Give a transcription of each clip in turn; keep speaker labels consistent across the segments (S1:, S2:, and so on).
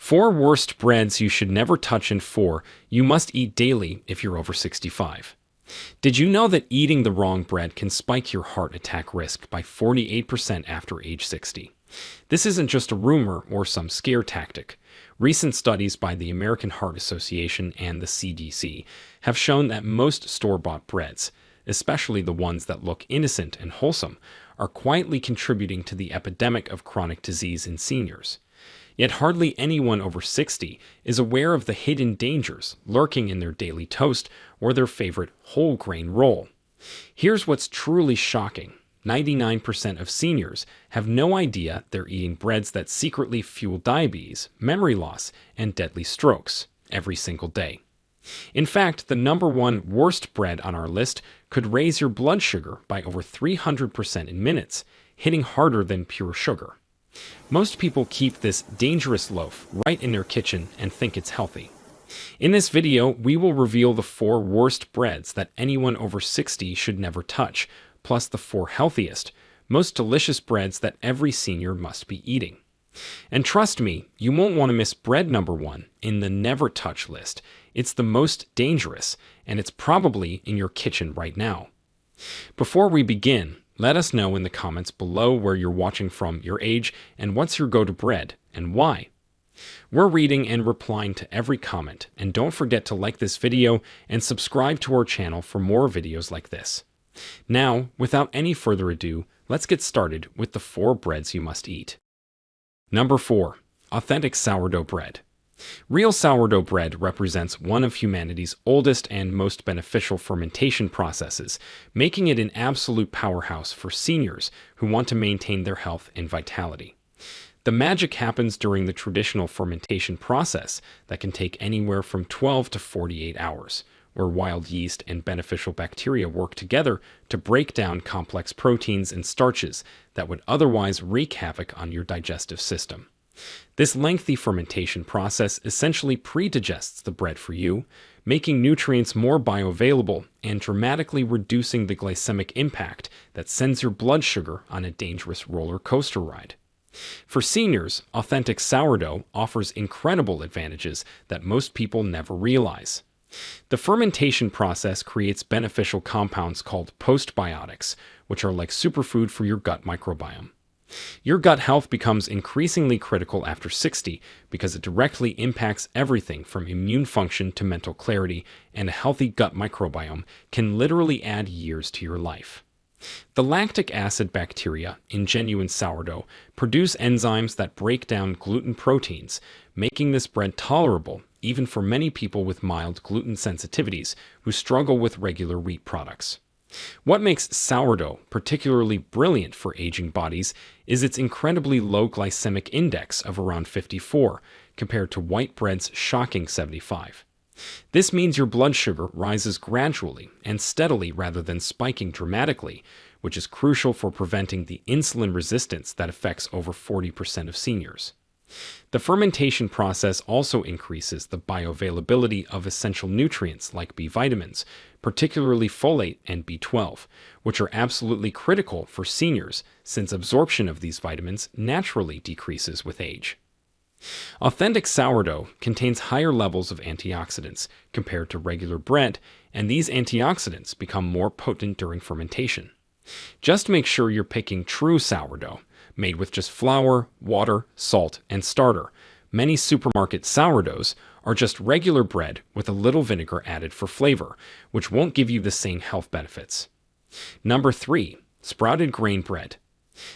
S1: 4 worst breads you should never touch, and 4 you must eat daily if you're over 65. Did you know that eating the wrong bread can spike your heart attack risk by 48% after age 60? This isn't just a rumor or some scare tactic. Recent studies by the American Heart Association and the CDC have shown that most store-bought breads, especially the ones that look innocent and wholesome, are quietly contributing to the epidemic of chronic disease in seniors. Yet hardly anyone over 60 is aware of the hidden dangers lurking in their daily toast or their favorite whole grain roll. Here's what's truly shocking. 99% of seniors have no idea they're eating breads that secretly fuel diabetes, memory loss, and deadly strokes every single day. In fact, the number 1 worst bread on our list could raise your blood sugar by over 300% in minutes, hitting harder than pure sugar. Most people keep this dangerous loaf right in their kitchen and think it's healthy. In this video, we will reveal the 4 worst breads that anyone over 60 should never touch, plus the 4 healthiest, most delicious breads that every senior must be eating. And trust me, you won't want to miss bread number 1 in the never touch list. It's the most dangerous, and it's probably in your kitchen right now. Before we begin, let us know in the comments below where you're watching from, your age, and what's your go-to bread, and why. We're reading and replying to every comment, and don't forget to like this video and subscribe to our channel for more videos like this. Now, without any further ado, let's get started with the 4 breads you must eat. Number 4. Authentic sourdough bread. Real sourdough bread represents one of humanity's oldest and most beneficial fermentation processes, making it an absolute powerhouse for seniors who want to maintain their health and vitality. The magic happens during the traditional fermentation process that can take anywhere from 12 to 48 hours, where wild yeast and beneficial bacteria work together to break down complex proteins and starches that would otherwise wreak havoc on your digestive system. This lengthy fermentation process essentially pre-digests the bread for you, making nutrients more bioavailable and dramatically reducing the glycemic impact that sends your blood sugar on a dangerous roller coaster ride. For seniors, authentic sourdough offers incredible advantages that most people never realize. The fermentation process creates beneficial compounds called postbiotics, which are like superfood for your gut microbiome. Your gut health becomes increasingly critical after 60 because it directly impacts everything from immune function to mental clarity, and a healthy gut microbiome can literally add years to your life. The lactic acid bacteria in genuine sourdough produce enzymes that break down gluten proteins, making this bread tolerable even for many people with mild gluten sensitivities who struggle with regular wheat products. What makes sourdough particularly brilliant for aging bodies is its incredibly low glycemic index of around 54 compared to white bread's shocking 75. This means your blood sugar rises gradually and steadily rather than spiking dramatically, which is crucial for preventing the insulin resistance that affects over 40% of seniors. The fermentation process also increases the bioavailability of essential nutrients like B vitamins, particularly folate and B12, which are absolutely critical for seniors since absorption of these vitamins naturally decreases with age. Authentic sourdough contains higher levels of antioxidants compared to regular bread, and these antioxidants become more potent during fermentation. Just make sure you're picking true sourdough, made with just flour, water, salt, and starter. Many supermarket sourdoughs are just regular bread with a little vinegar added for flavor, which won't give you the same health benefits. Number 3. Sprouted grain bread.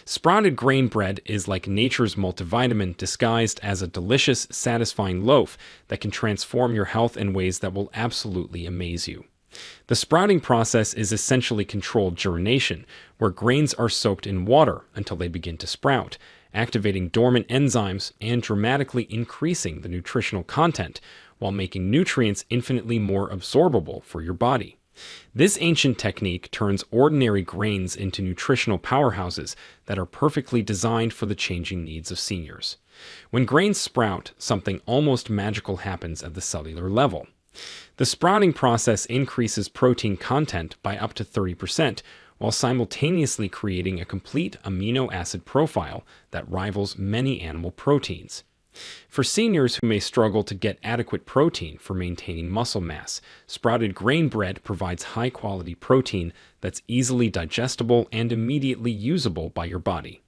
S1: Sprouted grain bread is like nature's multivitamin disguised as a delicious, satisfying loaf that can transform your health in ways that will absolutely amaze you. The sprouting process is essentially controlled germination, where grains are soaked in water until they begin to sprout, activating dormant enzymes and dramatically increasing the nutritional content while making nutrients infinitely more absorbable for your body. This ancient technique turns ordinary grains into nutritional powerhouses that are perfectly designed for the changing needs of seniors. When grains sprout, something almost magical happens at the cellular level. The sprouting process increases protein content by up to 30%, while simultaneously creating a complete amino acid profile that rivals many animal proteins. For seniors who may struggle to get adequate protein for maintaining muscle mass, sprouted grain bread provides high-quality protein that's easily digestible and immediately usable by your body.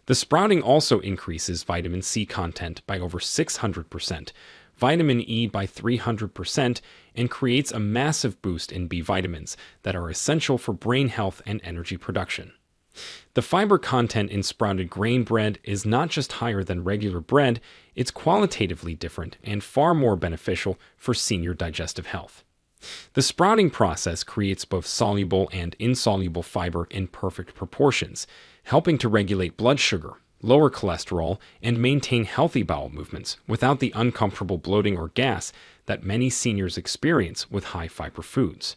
S1: The sprouting also increases vitamin C content by over 600%, vitamin E by 300%, and creates a massive boost in B vitamins that are essential for brain health and energy production. The fiber content in sprouted grain bread is not just higher than regular bread, it's qualitatively different and far more beneficial for senior digestive health. The sprouting process creates both soluble and insoluble fiber in perfect proportions, helping to regulate blood sugar, lower cholesterol, and maintain healthy bowel movements without the uncomfortable bloating or gas that many seniors experience with high-fiber foods.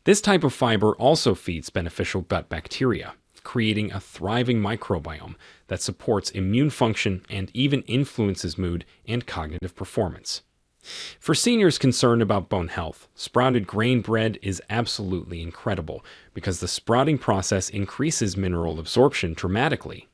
S1: This type of fiber also feeds beneficial gut bacteria, creating a thriving microbiome that supports immune function and even influences mood and cognitive performance. For seniors concerned about bone health, sprouted grain bread is absolutely incredible because the sprouting process increases mineral absorption dramatically.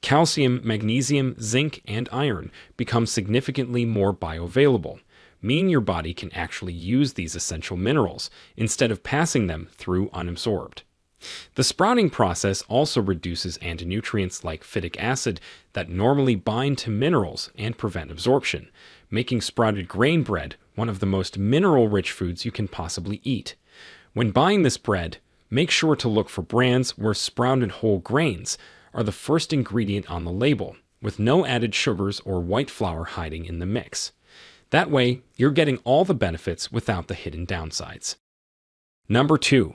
S1: Calcium, magnesium, zinc, and iron become significantly more bioavailable, meaning your body can actually use these essential minerals instead of passing them through unabsorbed. The sprouting process also reduces antinutrients like phytic acid that normally bind to minerals and prevent absorption, making sprouted grain bread one of the most mineral-rich foods you can possibly eat. When buying this bread, make sure to look for brands where sprouted whole grains are the first ingredient on the label, with no added sugars or white flour hiding in the mix. That way, you're getting all the benefits without the hidden downsides. Number 2.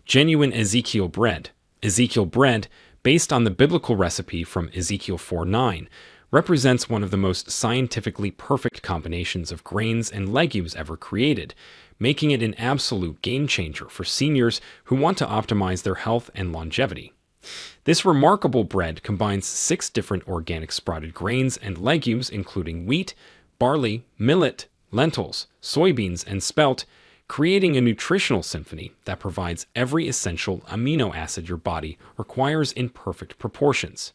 S1: Genuine Ezekiel bread. Ezekiel bread, based on the biblical recipe from Ezekiel 4:9, represents one of the most scientifically perfect combinations of grains and legumes ever created, making it an absolute game changer for seniors who want to optimize their health and longevity. This remarkable bread combines 6 different organic sprouted grains and legumes, including wheat, barley, millet, lentils, soybeans, and spelt, creating a nutritional symphony that provides every essential amino acid your body requires in perfect proportions.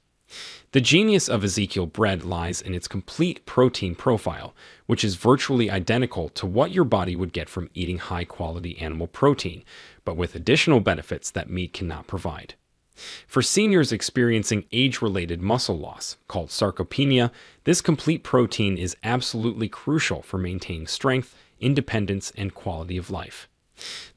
S1: The genius of Ezekiel bread lies in its complete protein profile, which is virtually identical to what your body would get from eating high-quality animal protein, but with additional benefits that meat cannot provide. For seniors experiencing age-related muscle loss, called sarcopenia, this complete protein is absolutely crucial for maintaining strength, independence, and quality of life.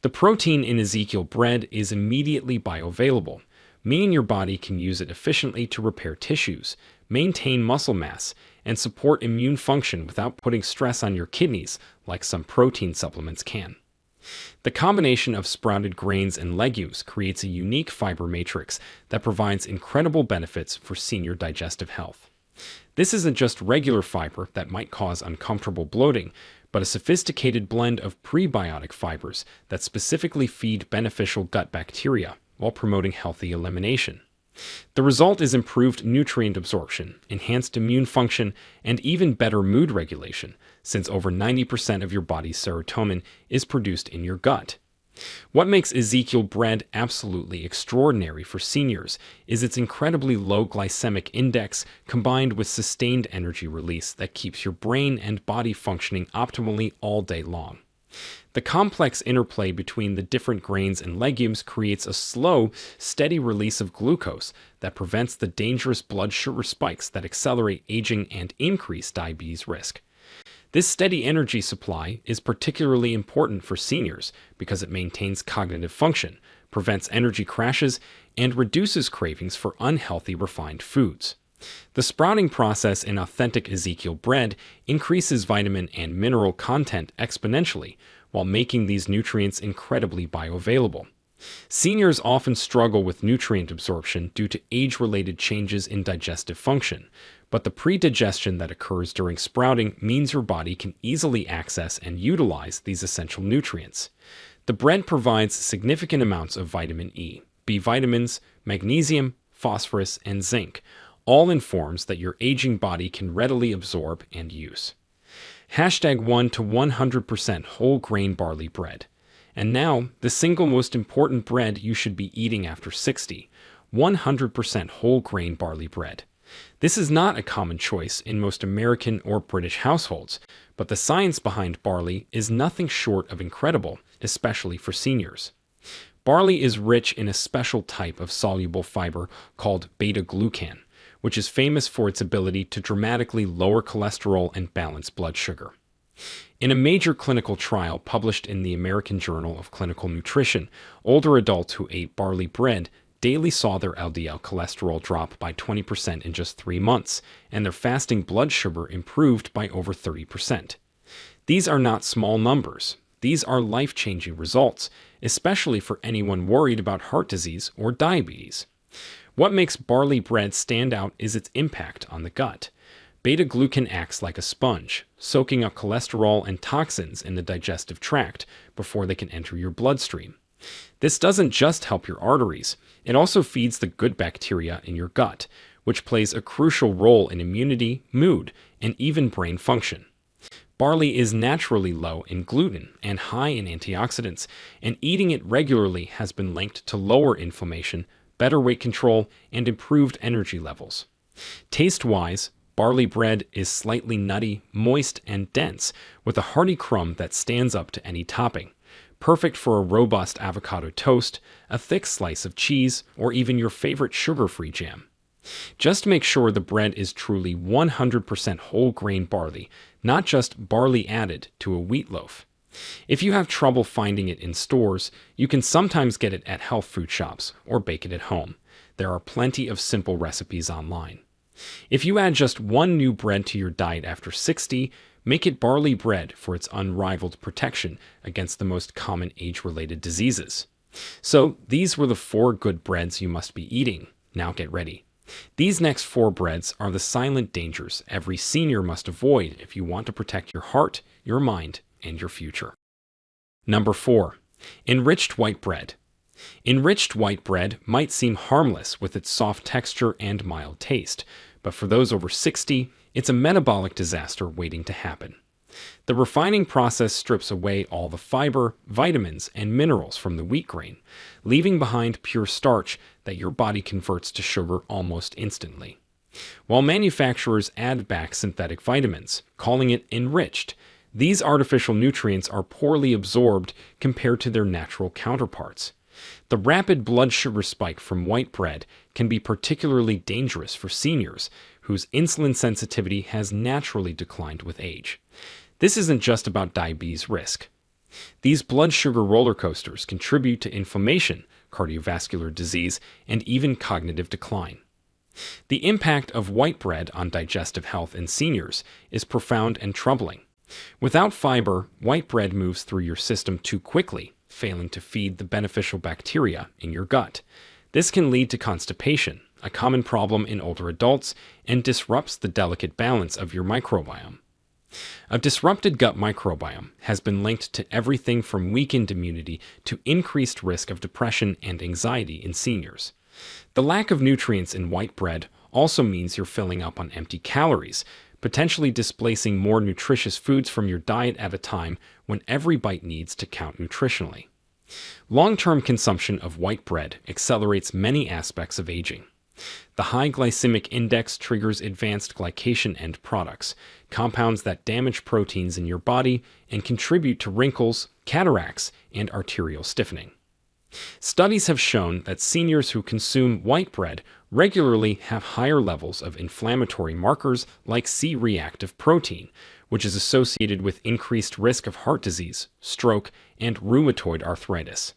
S1: The protein in Ezekiel bread is immediately bioavailable, meaning your body can use it efficiently to repair tissues, maintain muscle mass, and support immune function without putting stress on your kidneys like some protein supplements can. The combination of sprouted grains and legumes creates a unique fiber matrix that provides incredible benefits for senior digestive health. This isn't just regular fiber that might cause uncomfortable bloating, but a sophisticated blend of prebiotic fibers that specifically feed beneficial gut bacteria while promoting healthy elimination. The result is improved nutrient absorption, enhanced immune function, and even better mood regulation, since over 90% of your body's serotonin is produced in your gut. What makes Ezekiel bread absolutely extraordinary for seniors is its incredibly low glycemic index combined with sustained energy release that keeps your brain and body functioning optimally all day long. The complex interplay between the different grains and legumes creates a slow, steady release of glucose that prevents the dangerous blood sugar spikes that accelerate aging and increase diabetes risk. This steady energy supply is particularly important for seniors because it maintains cognitive function, prevents energy crashes, and reduces cravings for unhealthy refined foods. The sprouting process in authentic Ezekiel bread increases vitamin and mineral content exponentially, while making these nutrients incredibly bioavailable. Seniors often struggle with nutrient absorption due to age-related changes in digestive function, but the predigestion that occurs during sprouting means your body can easily access and utilize these essential nutrients. The bread provides significant amounts of vitamin E, B vitamins, magnesium, phosphorus, and zinc, all in forms that your aging body can readily absorb and use. #1 to 100% whole grain barley bread. And now, the single most important bread you should be eating after 60, 100% whole grain barley bread. This is not a common choice in most American or British households, but the science behind barley is nothing short of incredible, especially for seniors. Barley is rich in a special type of soluble fiber called beta-glucan, which is famous for its ability to dramatically lower cholesterol and balance blood sugar. In a major clinical trial published in the American Journal of Clinical Nutrition, older adults who ate barley bread daily saw their LDL cholesterol drop by 20% in just 3 months, and their fasting blood sugar improved by over 30%. These are not small numbers. These are life-changing results, especially for anyone worried about heart disease or diabetes. What makes barley bread stand out is its impact on the gut. Beta-glucan acts like a sponge, soaking up cholesterol and toxins in the digestive tract before they can enter your bloodstream. This doesn't just help your arteries, it also feeds the good bacteria in your gut, which plays a crucial role in immunity, mood, and even brain function. Barley is naturally low in gluten and high in antioxidants, and eating it regularly has been linked to lower inflammation, better weight control, and improved energy levels. Taste-wise, barley bread is slightly nutty, moist, and dense, with a hearty crumb that stands up to any topping. Perfect for a robust avocado toast, a thick slice of cheese, or even your favorite sugar-free jam. Just make sure the bread is truly 100% whole grain barley, not just barley added to a wheat loaf. If you have trouble finding it in stores, you can sometimes get it at health food shops or bake it at home. There are plenty of simple recipes online. If you add just one new bread to your diet after 60, make it barley bread for its unrivaled protection against the most common age-related diseases. So these were the 4 good breads you must be eating. Now get ready. These next 4 breads are the silent dangers every senior must avoid if you want to protect your heart, your mind, and your future. Number 4. Enriched white bread. Enriched white bread might seem harmless with its soft texture and mild taste, but for those over 60, it's a metabolic disaster waiting to happen. The refining process strips away all the fiber, vitamins, and minerals from the wheat grain, leaving behind pure starch that your body converts to sugar almost instantly. While manufacturers add back synthetic vitamins, calling it enriched, these artificial nutrients are poorly absorbed compared to their natural counterparts. The rapid blood sugar spike from white bread can be particularly dangerous for seniors whose insulin sensitivity has naturally declined with age. This isn't just about diabetes risk. These blood sugar roller coasters contribute to inflammation, cardiovascular disease, and even cognitive decline. The impact of white bread on digestive health in seniors is profound and troubling. Without fiber, white bread moves through your system too quickly, failing to feed the beneficial bacteria in your gut. This can lead to constipation, a common problem in older adults, and disrupts the delicate balance of your microbiome. A disrupted gut microbiome has been linked to everything from weakened immunity to increased risk of depression and anxiety in seniors. The lack of nutrients in white bread also means you're filling up on empty calories, potentially displacing more nutritious foods from your diet at a time when every bite needs to count nutritionally. Long-term consumption of white bread accelerates many aspects of aging. The high glycemic index triggers advanced glycation end products, compounds that damage proteins in your body and contribute to wrinkles, cataracts, and arterial stiffening. Studies have shown that seniors who consume white bread regularly have higher levels of inflammatory markers like C-reactive protein, which is associated with increased risk of heart disease, stroke, and rheumatoid arthritis.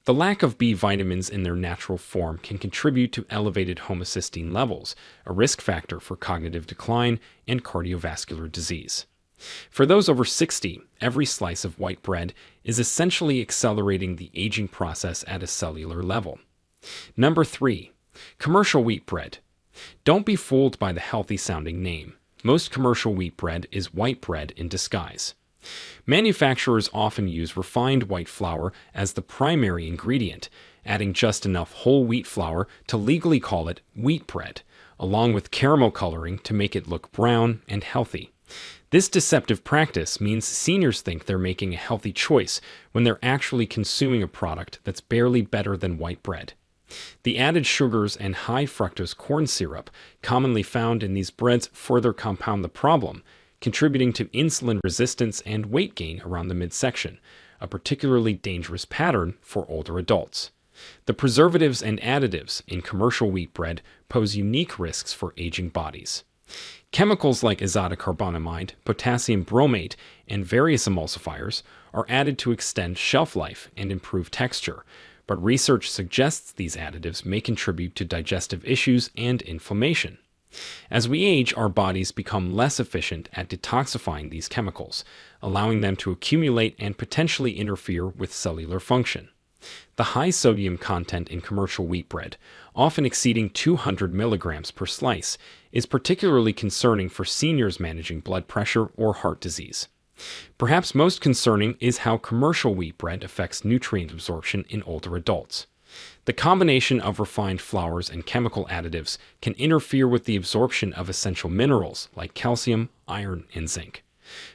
S1: The lack of B vitamins in their natural form can contribute to elevated homocysteine levels, a risk factor for cognitive decline and cardiovascular disease. For those over 60, every slice of white bread is essentially accelerating the aging process at a cellular level. Number 3. Commercial wheat bread. Don't be fooled by the healthy-sounding name. Most commercial wheat bread is white bread in disguise. Manufacturers often use refined white flour as the primary ingredient, adding just enough whole wheat flour to legally call it wheat bread, along with caramel coloring to make it look brown and healthy. This deceptive practice means seniors think they're making a healthy choice when they're actually consuming a product that's barely better than white bread. The added sugars and high fructose corn syrup commonly found in these breads further compound the problem, contributing to insulin resistance and weight gain around the midsection, a particularly dangerous pattern for older adults. The preservatives and additives in commercial wheat bread pose unique risks for aging bodies. Chemicals like azotocarbonamide, potassium bromate, and various emulsifiers are added to extend shelf life and improve texture, but research suggests these additives may contribute to digestive issues and inflammation. As we age, our bodies become less efficient at detoxifying these chemicals, allowing them to accumulate and potentially interfere with cellular function. The high sodium content in commercial wheat bread, often exceeding 200 milligrams per slice, is particularly concerning for seniors managing blood pressure or heart disease. Perhaps most concerning is how commercial wheat bread affects nutrient absorption in older adults. The combination of refined flours and chemical additives can interfere with the absorption of essential minerals like calcium, iron, and zinc.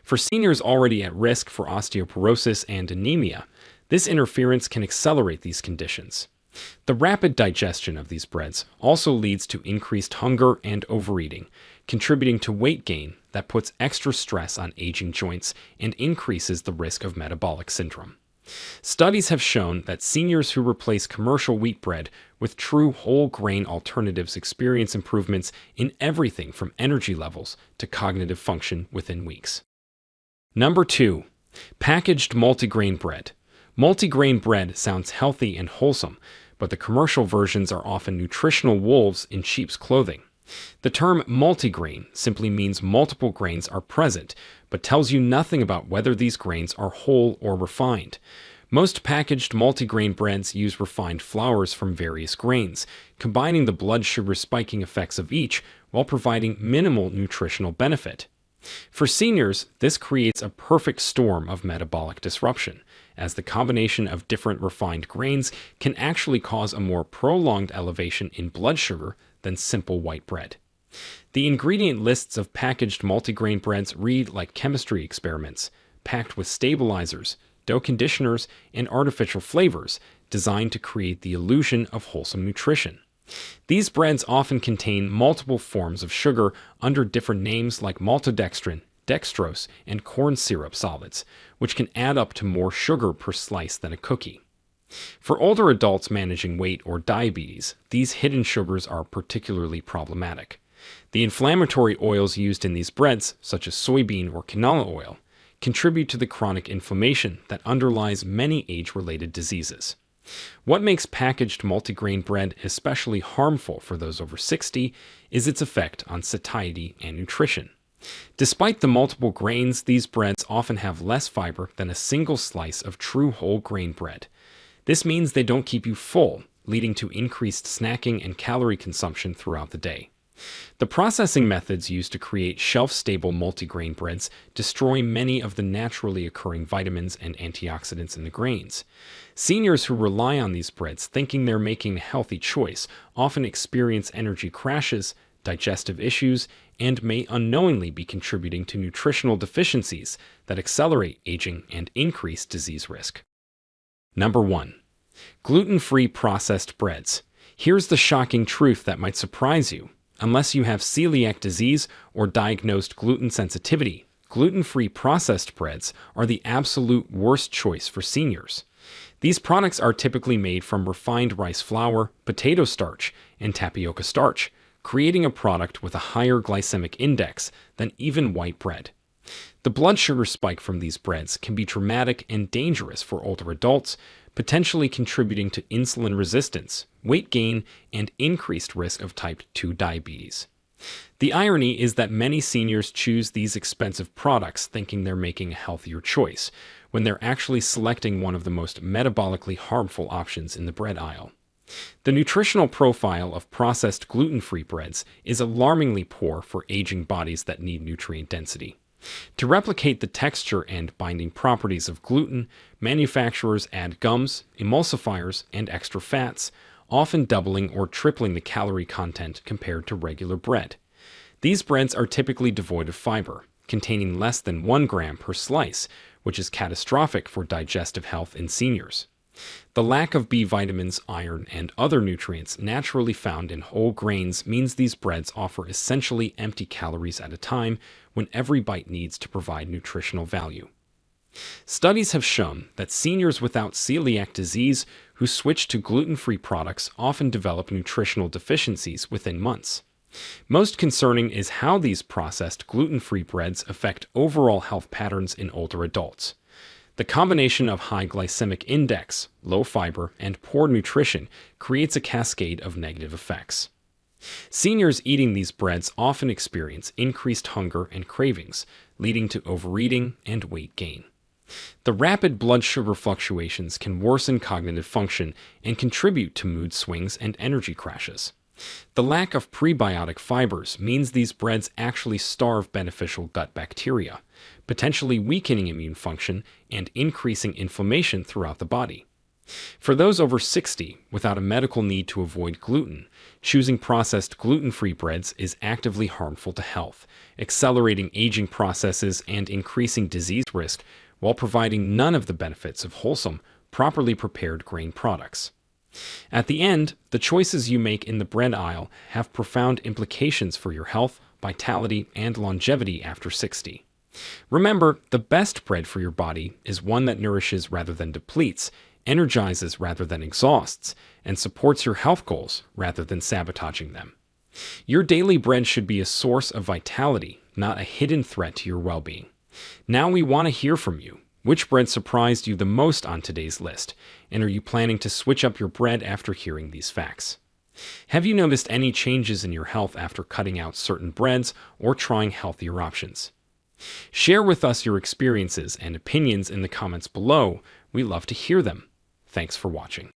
S1: For seniors already at risk for osteoporosis and anemia, this interference can accelerate these conditions. The rapid digestion of these breads also leads to increased hunger and overeating, contributing to weight gain that puts extra stress on aging joints and increases the risk of metabolic syndrome. Studies have shown that seniors who replace commercial wheat bread with true whole grain alternatives experience improvements in everything from energy levels to cognitive function within weeks. Number 2. Packaged multigrain bread. Multigrain bread sounds healthy and wholesome, but the commercial versions are often nutritional wolves in sheep's clothing. The term multigrain simply means multiple grains are present, but tells you nothing about whether these grains are whole or refined. Most packaged multigrain breads use refined flours from various grains, combining the blood sugar spiking effects of each while providing minimal nutritional benefit. For seniors, this creates a perfect storm of metabolic disruption, as the combination of different refined grains can actually cause a more prolonged elevation in blood sugar than simple white bread. The ingredient lists of packaged multigrain breads read like chemistry experiments, packed with stabilizers, dough conditioners, and artificial flavors designed to create the illusion of wholesome nutrition. These breads often contain multiple forms of sugar under different names like maltodextrin, dextrose, and corn syrup solids, which can add up to more sugar per slice than a cookie. For older adults managing weight or diabetes, these hidden sugars are particularly problematic. The inflammatory oils used in these breads, such as soybean or canola oil, contribute to the chronic inflammation that underlies many age-related diseases. What makes packaged multigrain bread especially harmful for those over 60 is its effect on satiety and nutrition. Despite the multiple grains, these breads often have less fiber than a single slice of true whole grain bread. This means they don't keep you full, leading to increased snacking and calorie consumption throughout the day. The processing methods used to create shelf-stable multigrain breads destroy many of the naturally occurring vitamins and antioxidants in the grains. Seniors who rely on these breads thinking they're making a healthy choice often experience energy crashes, digestive issues, and may unknowingly be contributing to nutritional deficiencies that accelerate aging and increase disease risk. Number 1. Gluten-free processed breads. Here's the shocking truth that might surprise you. Unless you have celiac disease or diagnosed gluten sensitivity, gluten-free processed breads are the absolute worst choice for seniors. These products are typically made from refined rice flour, potato starch, and tapioca starch, creating a product with a higher glycemic index than even white bread. The blood sugar spike from these breads can be dramatic and dangerous for older adults, potentially contributing to insulin resistance, weight gain, and increased risk of type 2 diabetes. The irony is that many seniors choose these expensive products thinking they're making a healthier choice, when they're actually selecting one of the most metabolically harmful options in the bread aisle. The nutritional profile of processed gluten-free breads is alarmingly poor for aging bodies that need nutrient density. To replicate the texture and binding properties of gluten, manufacturers add gums, emulsifiers, and extra fats, often doubling or tripling the calorie content compared to regular bread. These breads are typically devoid of fiber, containing less than 1 gram per slice, which is catastrophic for digestive health in seniors. The lack of B vitamins, iron, and other nutrients naturally found in whole grains means these breads offer essentially empty calories at a time when every bite needs to provide nutritional value. Studies have shown that seniors without celiac disease who switch to gluten-free products often develop nutritional deficiencies within months. Most concerning is how these processed gluten-free breads affect overall health patterns in older adults. The combination of high glycemic index, low fiber, and poor nutrition creates a cascade of negative effects. Seniors eating these breads often experience increased hunger and cravings, leading to overeating and weight gain. The rapid blood sugar fluctuations can worsen cognitive function and contribute to mood swings and energy crashes. The lack of prebiotic fibers means these breads actually starve beneficial gut bacteria, potentially weakening immune function and increasing inflammation throughout the body. For those over 60 without a medical need to avoid gluten, choosing processed gluten-free breads is actively harmful to health, accelerating aging processes and increasing disease risk while providing none of the benefits of wholesome, properly prepared grain products. At the end, the choices you make in the bread aisle have profound implications for your health, vitality, and longevity after 60. Remember, the best bread for your body is one that nourishes rather than depletes, energizes rather than exhausts, and supports your health goals rather than sabotaging them. Your daily bread should be a source of vitality, not a hidden threat to your well-being. Now we want to hear from you. Which bread surprised you the most on today's list? And are you planning to switch up your bread after hearing these facts? Have you noticed any changes in your health after cutting out certain breads or trying healthier options? Share with us your experiences and opinions in the comments below. We love to hear them. Thanks for watching.